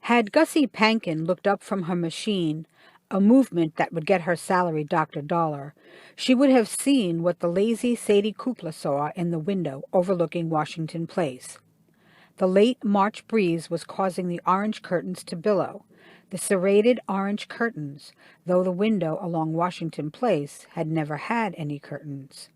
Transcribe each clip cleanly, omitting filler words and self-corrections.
Had Gussie Pankin looked up from her machine, a movement that would get her salary Dr. Dollar, she would have seen what the lazy Sadie Kupla saw in the window overlooking Washington Place. The late March breeze was causing the orange curtains to billow, the serrated orange curtains, though the window along Washington Place had never had any curtains.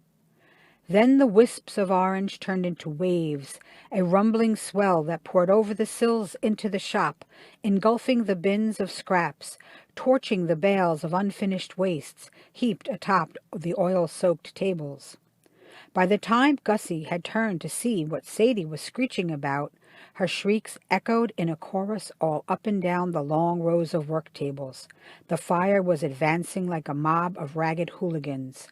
Then the wisps of orange turned into waves, a rumbling swell that poured over the sills into the shop, engulfing the bins of scraps, torching the bales of unfinished wastes heaped atop the oil-soaked tables. By the time Gussie had turned to see what Sadie was screeching about, her shrieks echoed in a chorus all up and down the long rows of work tables. The fire was advancing like a mob of ragged hooligans.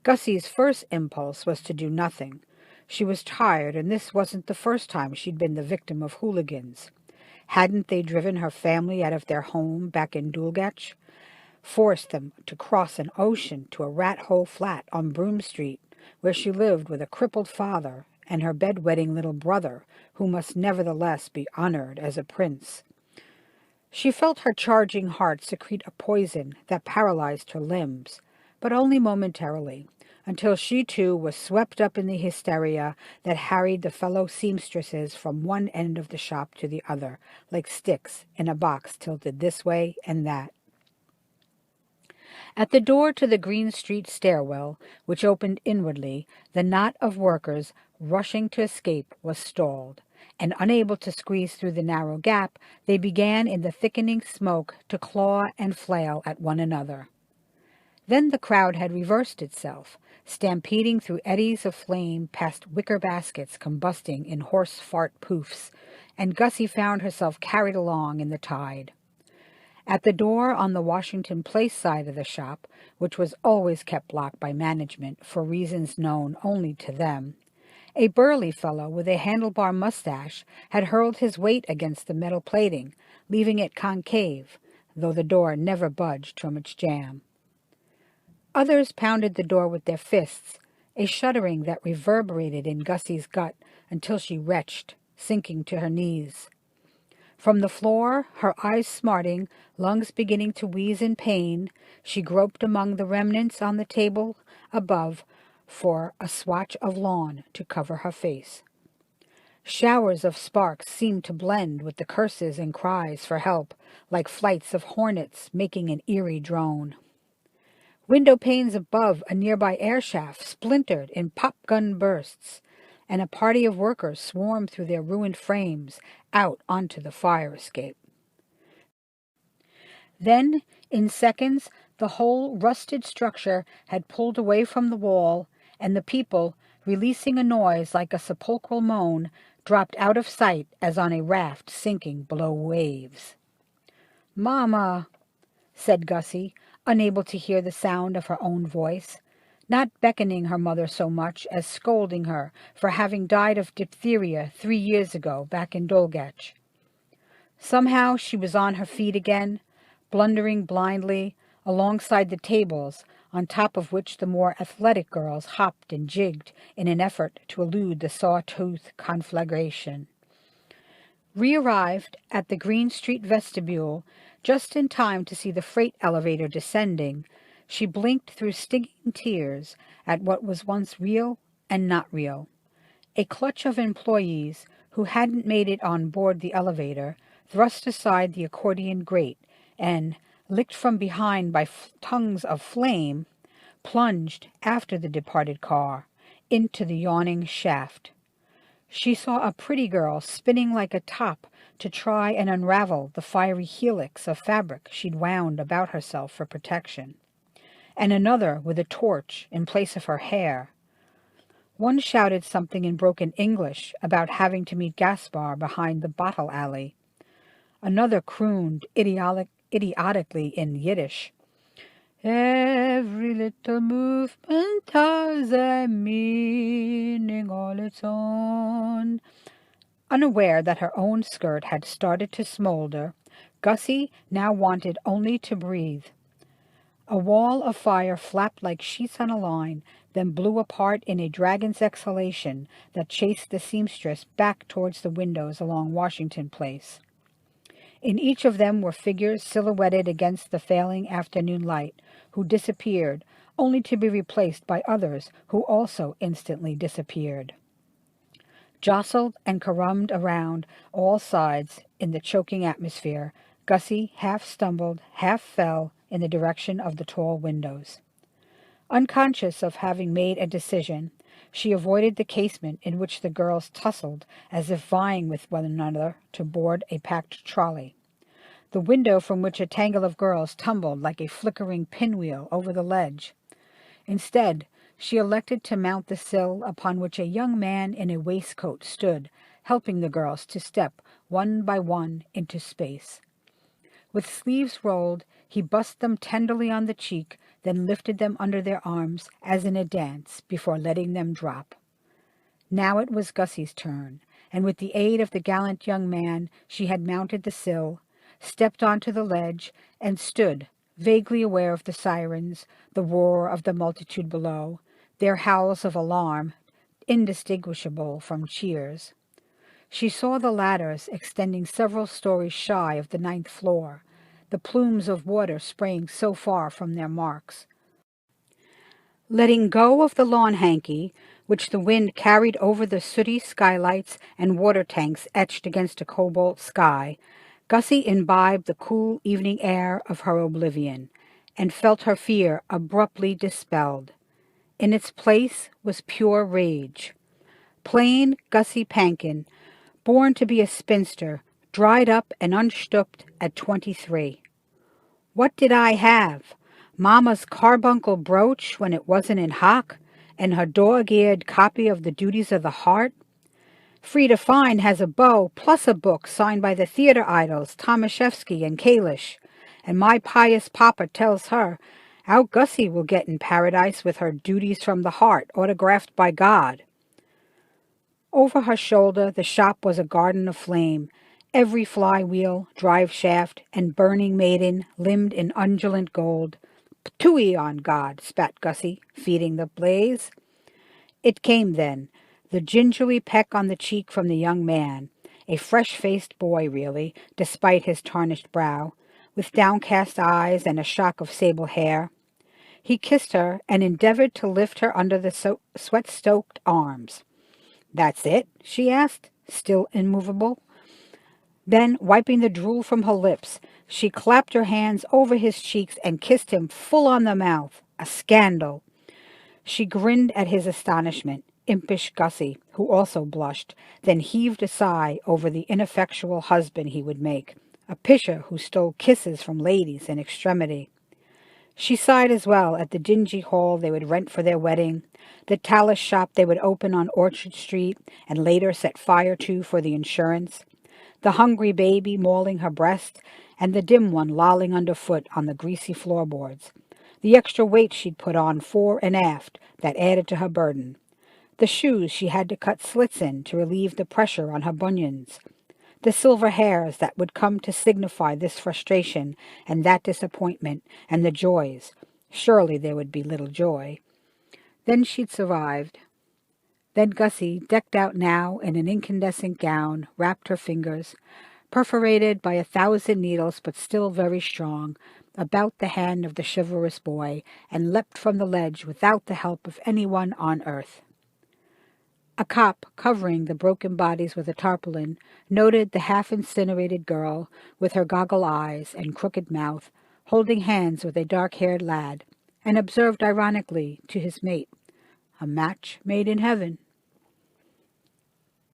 Gussie's first impulse was to do nothing. She was tired, and this wasn't the first time she'd been the victim of hooligans. Hadn't they driven her family out of their home back in Dulgach, forced them to cross an ocean to a rat-hole flat on Broome Street, where she lived with a crippled father and her bedwetting little brother, who must nevertheless be honored as a prince? She felt her charging heart secrete a poison that paralyzed her limbs, but only momentarily, until she too was swept up in the hysteria that harried the fellow seamstresses from one end of the shop to the other, like sticks in a box tilted this way and that. At the door to the Green Street stairwell, which opened inwardly, the knot of workers rushing to escape was stalled, and unable to squeeze through the narrow gap, they began in the thickening smoke to claw and flail at one another. Then the crowd had reversed itself, stampeding through eddies of flame past wicker baskets combusting in horse fart poofs, and Gussie found herself carried along in the tide. At the door on the Washington Place side of the shop, which was always kept locked by management for reasons known only to them, a burly fellow with a handlebar mustache had hurled his weight against the metal plating, leaving it concave, though the door never budged from its jam. Others pounded the door with their fists, a shuddering that reverberated in Gussie's gut until she retched, sinking to her knees. From the floor, her eyes smarting, lungs beginning to wheeze in pain, she groped among the remnants on the table above for a swatch of lawn to cover her face. Showers of sparks seemed to blend with the curses and cries for help, like flights of hornets making an eerie drone. Window panes above a nearby air shaft splintered in pop-gun bursts, and a party of workers swarmed through their ruined frames out onto the fire escape. Then, in seconds, the whole rusted structure had pulled away from the wall, and the people, releasing a noise like a sepulchral moan, dropped out of sight as on a raft sinking below waves. "Mama," said Gussie, unable to hear the sound of her own voice, not beckoning her mother so much as scolding her for having died of diphtheria 3 years ago back in Dulgach. Somehow she was on her feet again, blundering blindly alongside the tables on top of which the more athletic girls hopped and jigged in an effort to elude the sawtooth conflagration. Re-arrived at the Green Street vestibule just in time to see the freight elevator descending, she blinked through stinging tears at what was once real and not real. A clutch of employees who hadn't made it on board the elevator thrust aside the accordion grate and, licked from behind by tongues of flame, plunged after the departed car into the yawning shaft. She saw a pretty girl spinning like a top to try and unravel the fiery helix of fabric she'd wound about herself for protection, and another with a torch in place of her hair. One shouted something in broken English about having to meet Gaspar behind the bottle alley. Another crooned idiotically in Yiddish. "Every little movement has a meaning all its own." Unaware that her own skirt had started to smolder, Gussie now wanted only to breathe. A wall of fire flapped like sheets on a line, then blew apart in a dragon's exhalation that chased the seamstress back towards the windows along Washington Place. In each of them were figures silhouetted against the failing afternoon light, who disappeared, only to be replaced by others who also instantly disappeared. Jostled and carromed around all sides in the choking atmosphere, Gussie half stumbled, half fell in the direction of the tall windows. Unconscious of having made a decision, she avoided the casement in which the girls tussled as if vying with one another to board a packed trolley, the window from which a tangle of girls tumbled like a flickering pinwheel over the ledge. Instead, she elected to mount the sill upon which a young man in a waistcoat stood, helping the girls to step one by one into space. With sleeves rolled, he bussed them tenderly on the cheek, then lifted them under their arms as in a dance before letting them drop. Now it was Gussie's turn, and with the aid of the gallant young man she had mounted the sill, stepped onto the ledge, and stood, vaguely aware of the sirens, the roar of the multitude below, their howls of alarm, indistinguishable from cheers. She saw the ladders extending several stories shy of the 9th floor, the plumes of water spraying so far from their marks. Letting go of the lawn hanky, which the wind carried over the sooty skylights and water tanks etched against a cobalt sky, Gussie imbibed the cool evening air of her oblivion, and felt her fear abruptly dispelled. In its place was pure rage. Plain Gussie Pankin, born to be a spinster, dried up and unstooped at 23. What did I have? Mama's carbuncle brooch when it wasn't in hock, and her dog-eared copy of the Duties of the Heart? Frida Fine has a bow plus a book signed by the theater idols Tomaszewski and Kalish, and my pious papa tells her how Gussie will get in paradise with her Duties from the Heart autographed by God. Over her shoulder the shop was a garden of flame, every flywheel, drive shaft, and burning maiden limned in undulant gold. "Ptooey on God," spat Gussie, feeding the blaze. It came then, the gingerly peck on the cheek from the young man, a fresh-faced boy really, despite his tarnished brow, with downcast eyes and a shock of sable hair. He kissed her and endeavored to lift her under the sweat-stoked arms. "That's it?" she asked, still immovable. Then, wiping the drool from her lips, she clapped her hands over his cheeks and kissed him full on the mouth. A scandal! She grinned at his astonishment, impish Gussie, who also blushed, then heaved a sigh over the ineffectual husband he would make, a pisher who stole kisses from ladies in extremity. She sighed as well at the dingy hall they would rent for their wedding, the talus shop they would open on Orchard Street and later set fire to for the insurance, the hungry baby mauling her breast, and the dim one lolling underfoot on the greasy floorboards, the extra weight she'd put on fore and aft that added to her burden, the shoes she had to cut slits in to relieve the pressure on her bunions, the silver hairs that would come to signify this frustration and that disappointment, and the joys. Surely there would be little joy. Then she'd survived. Then Gussie, decked out now in an incandescent gown, wrapped her fingers, perforated by 1,000 needles but still very strong, about the hand of the chivalrous boy, and leapt from the ledge without the help of anyone on earth. A cop, covering the broken bodies with a tarpaulin, noted the half-incinerated girl, with her goggle eyes and crooked mouth, holding hands with a dark-haired lad, and observed ironically to his mate, "A match made in heaven."